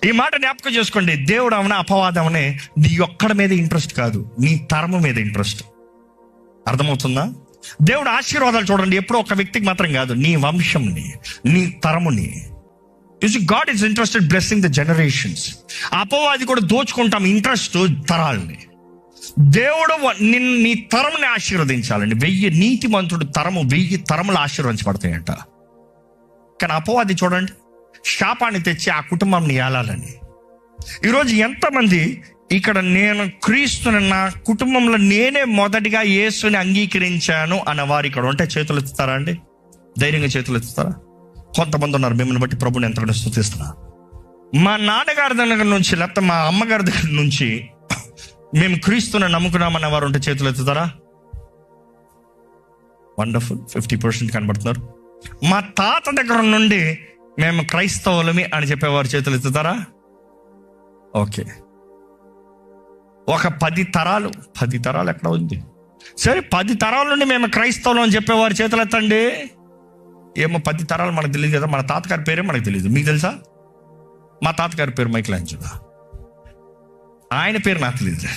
ఈ మాట జ్ఞాపకం చేసుకోండి. దేవుడు అవనే అపవాదం అవనే నీ ఒక్కడి మీద ఇంట్రెస్ట్ కాదు, నీ తరము మీద ఇంట్రెస్ట్. అర్థమవుతుందా? దేవుడు ఆశీర్వాదాలు చూడండి ఎప్పుడో ఒక వ్యక్తికి మాత్రం కాదు, నీ వంశంని, నీ తరముని. God is interested blessing the generations. అపవాది కూడా దోచుకుంటాం ఇంట్రెస్ట్ తరాలని. దేవుడు నీ తరముని ఆశీర్వదించాలండి. 1000 నీతిమంతుడు తరము 1000 తరములు ఆశీర్వదించబడతాయంట. కానీ అపవాది చూడండి శాపాన్ని తెచ్చి ఆ కుటుంబాన్ని ఏలాలని. ఈరోజు ఎంతమంది ఇక్కడ నేను క్రీస్తుని నా కుటుంబంలో నేనే మొదటిగా యేసుని అంగీకరించాను అన్న వారు ఇక్కడ ఉంటే చేతులు ఎత్తుతారా అండి? ధైర్యంగా చేతులు ఎత్తుతారా? కొంతమంది ఉన్నారు. మిమ్మల్ని బట్టి ప్రభుని ఎంతగానో స్తుతిస్తున్నా. మా నాన్నగారి దగ్గర నుంచి లేకపోతే మా అమ్మగారి దగ్గర నుంచి మేము క్రీస్తుని నమ్ముకున్నామన్న వారు ఉంటే చేతులు ఎత్తుతారా? వండర్ఫుల్, 50% కనబడుతున్నారు. మా తాత దగ్గర నుండి మేము క్రైస్తవులమి అని చెప్పేవారు చేతులు ఎత్తుతారా? ఓకే, ఒక 10 తరాలు ఎక్కడ ఉంది? సరే, 10 తరాల నుండి మేము క్రైస్తవులు అని చెప్పేవారు చేతులు ఎత్తండి. ఏమో 10 తరాలు మనకు తెలియదు కదా. మన తాతగారి పేరే మనకు తెలియదు. మీకు తెలుసా? మా తాతగారి పేరు మైకేల్ యాంజెలో, ఆయన పేరు నాకు తెలియదు.